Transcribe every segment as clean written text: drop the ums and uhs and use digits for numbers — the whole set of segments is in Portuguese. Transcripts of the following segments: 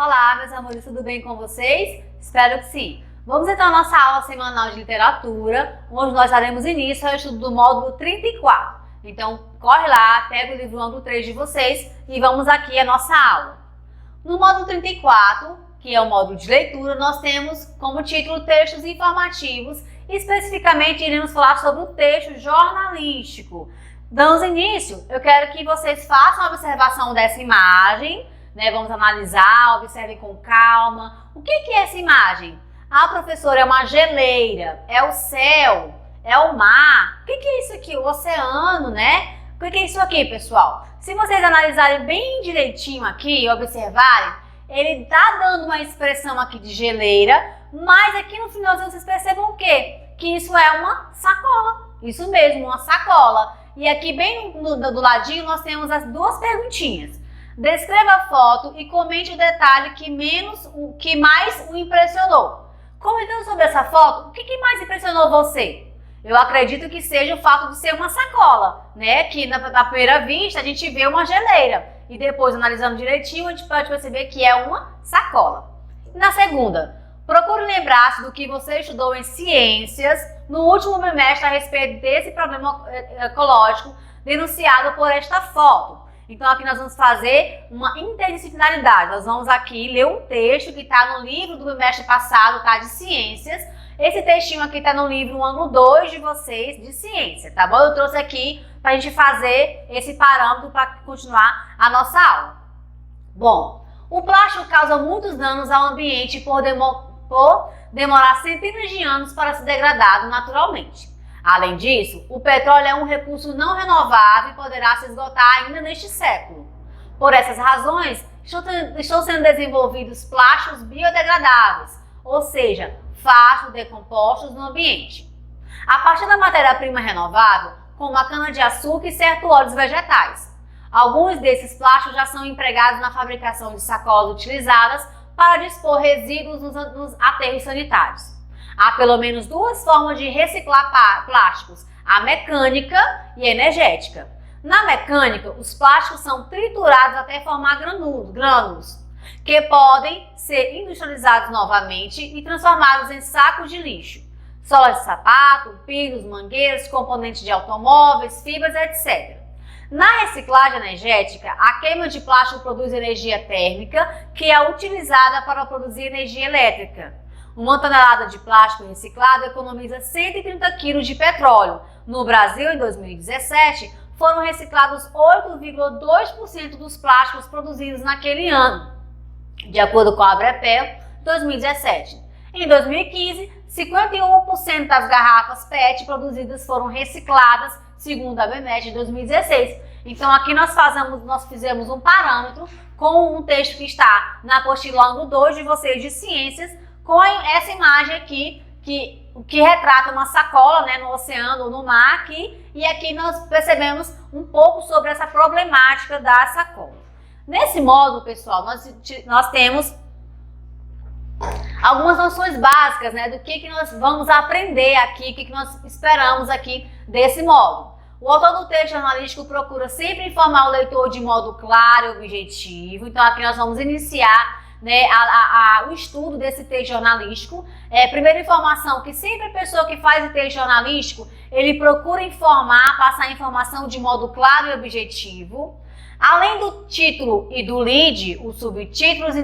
Olá, meus amores, tudo bem com vocês? Espero que sim. Vamos então à nossa aula semanal de literatura, onde nós daremos início ao estudo do módulo 34. Então, corre lá, pega o livro ângulo 3 de vocês e vamos aqui à nossa aula. No módulo 34, que é o módulo de leitura, nós temos como título textos informativos e especificamente iremos falar sobre o texto jornalístico. Dando início, eu quero que vocês façam a observação dessa imagem, né? Vamos analisar, observem com calma. O que é essa imagem? Ah, professora, é uma geleira, é o céu, é o mar. O que é isso aqui? O oceano, né? O que é isso aqui, pessoal? Se vocês analisarem bem direitinho aqui e observarem, ele tá dando uma expressão aqui de geleira, mas aqui no finalzinho vocês percebam o quê? Que isso é uma sacola. Isso mesmo, uma sacola. E aqui bem do ladinho nós temos as duas perguntinhas. Descreva a foto e comente o detalhe que mais o impressionou. Comentando sobre essa foto, o que mais impressionou você? Eu acredito que seja o fato de ser uma sacola, né? Que na primeira vista a gente vê uma geleira e depois analisando direitinho a gente pode perceber que é uma sacola. E na segunda, procure lembrar-se do que você estudou em ciências no último bimestre a respeito desse problema ecológico denunciado por esta foto. Então aqui nós vamos fazer uma interdisciplinaridade. Nós vamos aqui ler um texto que está no livro do bimestre passado, tá? De ciências. Esse textinho aqui está no livro ângulo 2 de vocês de ciência, tá bom? Eu trouxe aqui para a gente fazer esse parâmetro para continuar a nossa aula. Bom, o plástico causa muitos danos ao ambiente por demorar centenas de anos para se degradar naturalmente. Além disso, o petróleo é um recurso não renovável e poderá se esgotar ainda neste século. Por essas razões, estão sendo desenvolvidos plásticos biodegradáveis, ou seja, fácil decompostos no ambiente. A partir da matéria-prima renovável, como a cana-de-açúcar e certos óleos vegetais. Alguns desses plásticos já são empregados na fabricação de sacolas utilizadas para dispor resíduos nos aterros sanitários. Há pelo menos duas formas de reciclar plásticos, a mecânica e a energética. Na mecânica, os plásticos são triturados até formar grânulos, que podem ser industrializados novamente e transformados em sacos de lixo, solas de sapato, pilhas, mangueiras, componentes de automóveis, fibras, etc. Na reciclagem energética, a queima de plástico produz energia térmica, que é utilizada para produzir energia elétrica. Uma tonelada de plástico reciclado economiza 130 kg de petróleo. No Brasil, em 2017, foram reciclados 8,2% dos plásticos produzidos naquele ano, de acordo com a Abrepel, 2017. Em 2015, 51% das garrafas PET produzidas foram recicladas, segundo a ABMET, de 2016. Então, aqui nós fizemos um parâmetro com um texto que está na apostila ângulo 2 de vocês de ciências, com essa imagem aqui, que retrata uma sacola, né, no oceano ou no mar aqui, e aqui nós percebemos um pouco sobre essa problemática da sacola. Nesse módulo, pessoal, nós temos algumas noções básicas, né, do que nós vamos aprender aqui, o que nós esperamos aqui desse módulo. O autor do texto jornalístico procura sempre informar o leitor de modo claro e objetivo, então aqui nós vamos iniciar, né, o estudo desse texto jornalístico. Primeira informação, que sempre a pessoa que faz o texto jornalístico, ele procura informar, passar informação de modo claro e objetivo. Além do título e do lead, os subtítulos e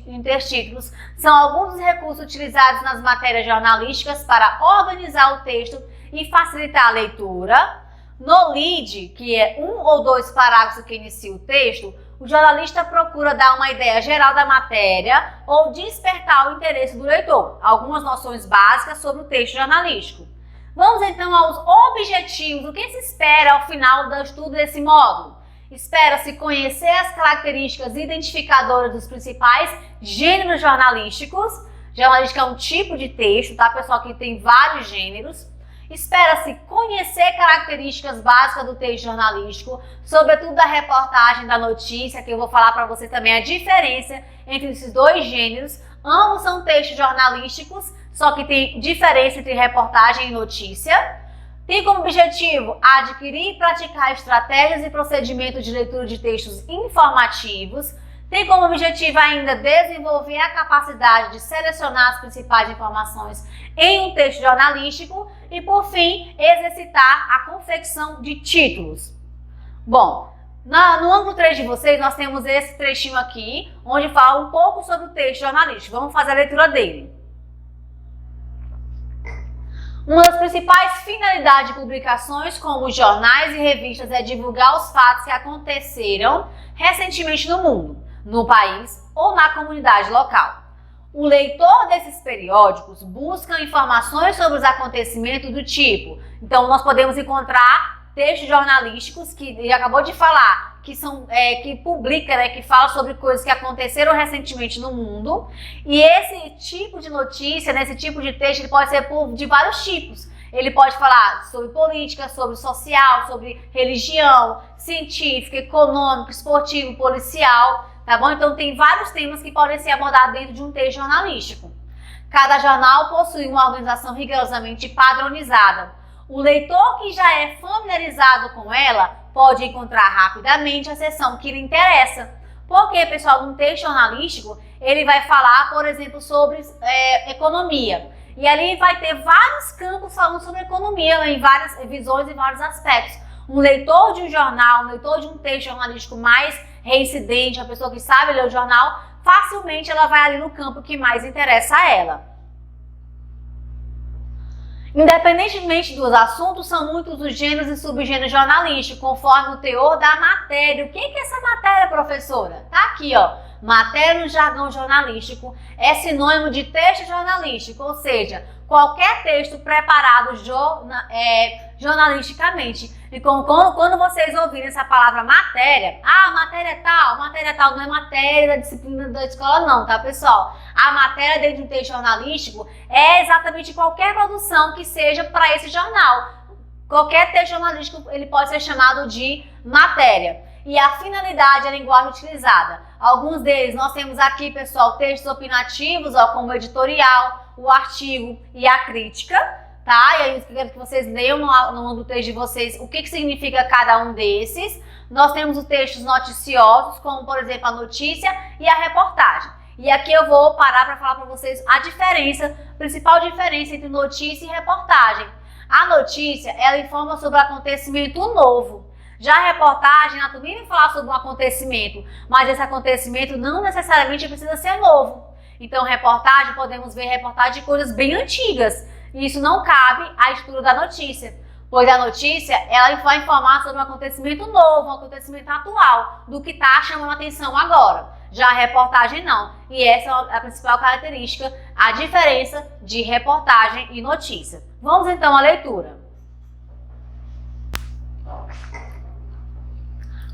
intertítulos são alguns dos recursos utilizados nas matérias jornalísticas para organizar o texto e facilitar a leitura. No lead, que é um ou dois parágrafos que inicia o texto, o jornalista procura dar uma ideia geral da matéria ou despertar o interesse do leitor. Algumas noções básicas sobre o texto jornalístico. Vamos então aos objetivos. O que se espera ao final do estudo desse módulo? Espera-se conhecer as características identificadoras dos principais gêneros jornalísticos. Jornalística é um tipo de texto, tá, pessoal, que tem vários gêneros. Espera-se conhecer características básicas do texto jornalístico, sobretudo da reportagem, da notícia, que eu vou falar para você também a diferença entre esses dois gêneros. Ambos são textos jornalísticos, só que tem diferença entre reportagem e notícia. Tem como objetivo adquirir e praticar estratégias e procedimentos de leitura de textos informativos. Tem como objetivo ainda desenvolver a capacidade de selecionar as principais informações em um texto jornalístico e, por fim, exercitar a confecção de títulos. Bom, no ângulo 3 de vocês, nós temos esse trechinho aqui, onde fala um pouco sobre o texto jornalístico. Vamos fazer a leitura dele. Uma das principais finalidades de publicações como jornais e revistas é divulgar os fatos que aconteceram recentemente no mundo, no país ou na comunidade local. O leitor desses periódicos busca informações sobre os acontecimentos do tipo. Então, nós podemos encontrar textos jornalísticos que ele acabou de falar, que são que publica, que fala sobre coisas que aconteceram recentemente no mundo. E esse tipo de notícia, esse tipo de texto, ele pode ser de vários tipos. Ele pode falar sobre política, sobre social, sobre religião, científica, econômico, esportivo, policial, tá bom? Então tem vários temas que podem ser abordados dentro de um texto jornalístico. Cada jornal possui uma organização rigorosamente padronizada. O leitor que já é familiarizado com ela pode encontrar rapidamente a seção que lhe interessa. Porque, pessoal, num texto jornalístico, ele vai falar, por exemplo, sobre economia. E ali vai ter vários campos falando sobre economia, em várias visões e vários aspectos. Um leitor de um jornal, um leitor de um texto jornalístico mais reincidente, a pessoa que sabe ler o jornal, facilmente ela vai ali no campo que mais interessa a ela. Independentemente dos assuntos, são muitos os gêneros e subgêneros jornalísticos, conforme o teor da matéria. O que é essa matéria, professora? Tá aqui, ó. Matéria no jargão jornalístico é sinônimo de texto jornalístico, ou seja, qualquer texto preparado jornalisticamente. E quando vocês ouvirem essa palavra matéria, matéria tal não é matéria da disciplina da escola não, tá, pessoal? A matéria dentro de um texto jornalístico é exatamente qualquer produção que seja para esse jornal. Qualquer texto jornalístico ele pode ser chamado de matéria. E a finalidade é a linguagem utilizada. Alguns deles nós temos aqui, pessoal, textos opinativos, como o editorial, o artigo e a crítica, tá? E aí eu quero que vocês leiam no texto de vocês o que significa cada um desses. Nós temos os textos noticiosos, como por exemplo a notícia e a reportagem. E aqui eu vou parar para falar para vocês a principal diferença entre notícia e reportagem. A notícia, ela informa sobre um acontecimento novo. Já a reportagem, ela também vai falar sobre um acontecimento, mas esse acontecimento não necessariamente precisa ser novo. Então, reportagem, podemos ver reportagem de coisas bem antigas. E isso não cabe à estrutura da notícia, pois a notícia, ela vai informar sobre um acontecimento novo, um acontecimento atual, do que está chamando a atenção agora. Já a reportagem não. E essa é a principal característica, a diferença de reportagem e notícia. Vamos então à leitura.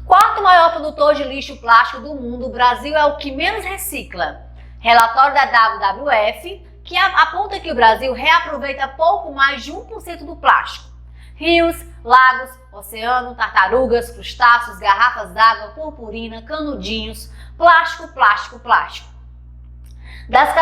Quarto maior produtor de lixo plástico do mundo, o Brasil é o que menos recicla. Relatório da WWF, que aponta que o Brasil reaproveita pouco mais de 1% do plástico. Rios, lagos, oceano, tartarugas, crustáceos, garrafas d'água, purpurina, canudinhos, plástico, plástico, plástico. Das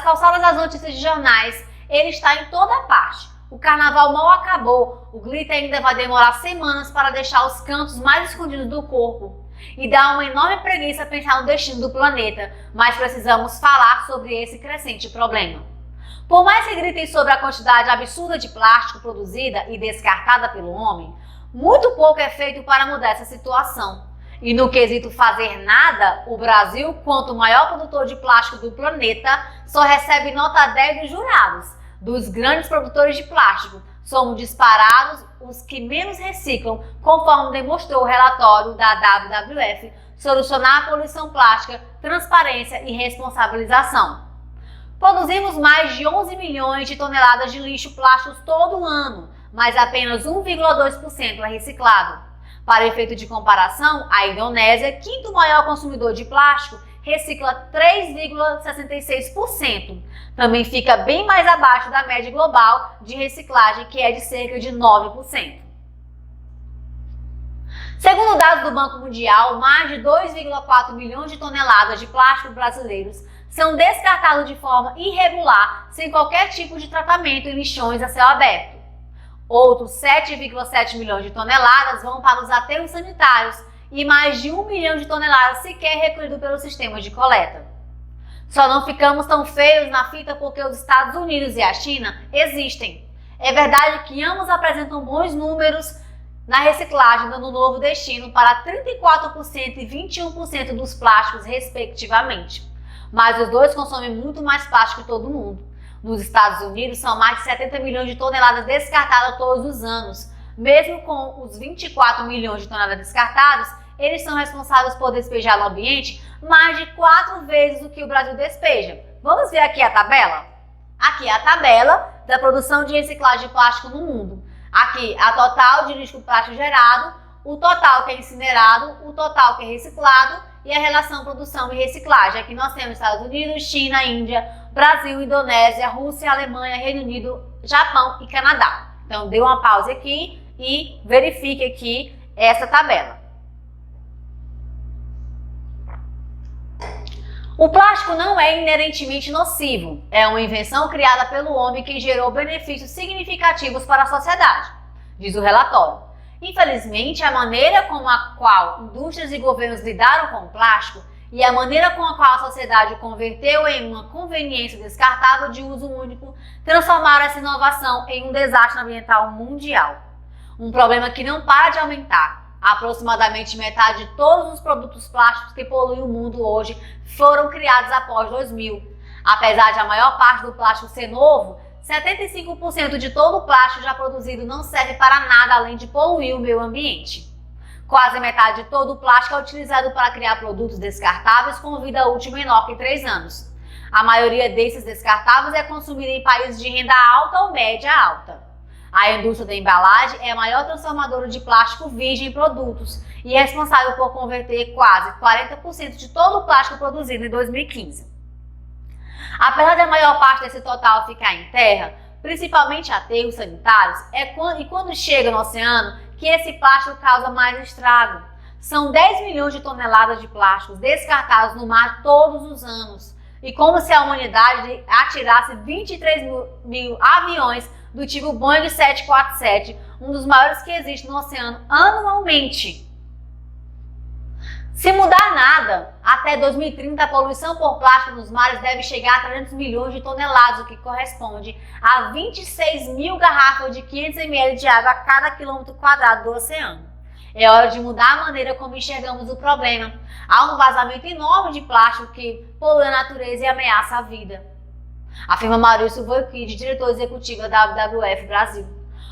calçadas às notícias de jornais, ele está em toda parte. O carnaval mal acabou, o glitter ainda vai demorar semanas para deixar os cantos mais escondidos do corpo. E dá uma enorme preguiça pensar no destino do planeta, mas precisamos falar sobre esse crescente problema. Por mais que gritem sobre a quantidade absurda de plástico produzida e descartada pelo homem, muito pouco é feito para mudar essa situação. E no quesito fazer nada, o Brasil, quanto o maior produtor de plástico do planeta, só recebe nota 10 dos jurados. Dos grandes produtores de plástico, somos disparados os que menos reciclam, conforme demonstrou o relatório da WWF, Solucionar a Poluição Plástica, Transparência e Responsabilização. Produzimos mais de 11 milhões de toneladas de lixo plástico todo ano, mas apenas 1,2% é reciclado. Para efeito de comparação, a Indonésia, quinto maior consumidor de plástico, recicla 3,66%. Também fica bem mais abaixo da média global de reciclagem, que é de cerca de 9%. Segundo dados do Banco Mundial, mais de 2,4 milhões de toneladas de plástico brasileiros são descartados de forma irregular, sem qualquer tipo de tratamento em lixões a céu aberto. Outros 7,7 milhões de toneladas vão para os aterros sanitários e mais de 1 milhão de toneladas sequer recolhido pelo sistema de coleta. Só não ficamos tão feios na fita porque os Estados Unidos e a China existem. É verdade que ambos apresentam bons números na reciclagem, dando novo destino para 34% e 21% dos plásticos, respectivamente. Mas os dois consomem muito mais plástico que todo mundo. Nos Estados Unidos, são mais de 70 milhões de toneladas descartadas todos os anos. Mesmo com os 24 milhões de toneladas descartadas, eles são responsáveis por despejar no ambiente mais de 4 vezes o que o Brasil despeja. Vamos ver aqui a tabela? Aqui é a tabela da produção de reciclagem de plástico no mundo. Aqui a total de lixo plástico gerado, o total que é incinerado, o total que é reciclado e a relação produção e reciclagem. Aqui nós temos Estados Unidos, China, Índia, Brasil, Indonésia, Rússia, Alemanha, Reino Unido, Japão e Canadá. Então dê uma pausa aqui e verifique aqui essa tabela. O plástico não é inerentemente nocivo, é uma invenção criada pelo homem que gerou benefícios significativos para a sociedade, diz o relatório. Infelizmente, a maneira com a qual indústrias e governos lidaram com o plástico e a maneira com a qual a sociedade o converteu em uma conveniência descartável de uso único transformaram essa inovação em um desastre ambiental mundial. Um problema que não para de aumentar. Aproximadamente metade de todos os produtos plásticos que poluem o mundo hoje foram criados após 2000. Apesar de a maior parte do plástico ser novo, 75% de todo o plástico já produzido não serve para nada além de poluir o meio ambiente. Quase metade de todo o plástico é utilizado para criar produtos descartáveis com vida útil menor que 3 anos. A maioria desses descartáveis é consumida em países de renda alta ou média alta. A indústria da embalagem é a maior transformadora de plástico virgem em produtos e é responsável por converter quase 40% de todo o plástico produzido em 2015. Apesar da maior parte desse total ficar em terra, principalmente aterros sanitários, e quando chega no oceano que esse plástico causa mais estrago. São 10 milhões de toneladas de plásticos descartados no mar todos os anos. E como se a humanidade atirasse 23 mil aviões do tipo Boeing 747, um dos maiores que existe no oceano, anualmente. Se mudar nada, até 2030 a poluição por plástico nos mares deve chegar a 300 milhões de toneladas, o que corresponde a 26 mil garrafas de 500 ml de água a cada quilômetro quadrado do oceano. É hora de mudar a maneira como enxergamos o problema. Há um vazamento enorme de plástico que polui a natureza e ameaça a vida, afirma Maurício Voikid, diretor executivo da WWF Brasil.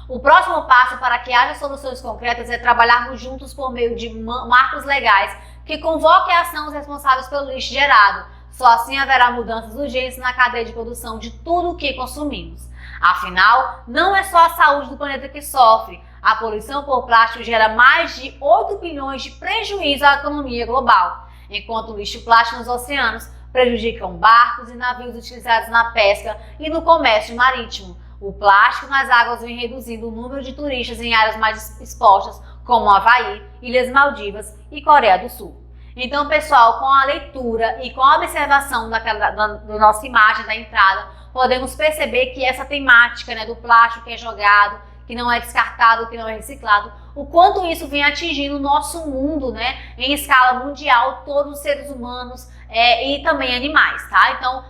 O próximo passo para que haja soluções concretas é trabalharmos juntos por meio de marcos legais que convoquem a ação os responsáveis pelo lixo gerado. Só assim haverá mudanças urgentes na cadeia de produção de tudo o que consumimos. Afinal, não é só a saúde do planeta que sofre. A poluição por plástico gera mais de 8 bilhões de prejuízo à economia global, enquanto o lixo plástico nos oceanos prejudicam barcos e navios utilizados na pesca e no comércio marítimo. O plástico nas águas vem reduzindo o número de turistas em áreas mais expostas, como Havaí, Ilhas Maldivas e Coreia do Sul. Então, pessoal, com a leitura e com a observação da nossa imagem da entrada, podemos perceber que essa temática, do plástico que é jogado, que não é descartado, que não é reciclado, o quanto isso vem atingindo o nosso mundo, em escala mundial, todos os seres humanos e também animais, tá? Então,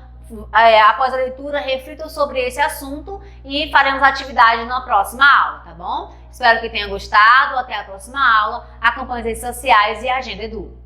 após a leitura, reflitam sobre esse assunto e faremos atividade na próxima aula, tá bom? Espero que tenha gostado, até a próxima aula, acompanhe as redes sociais e a Agenda Edu.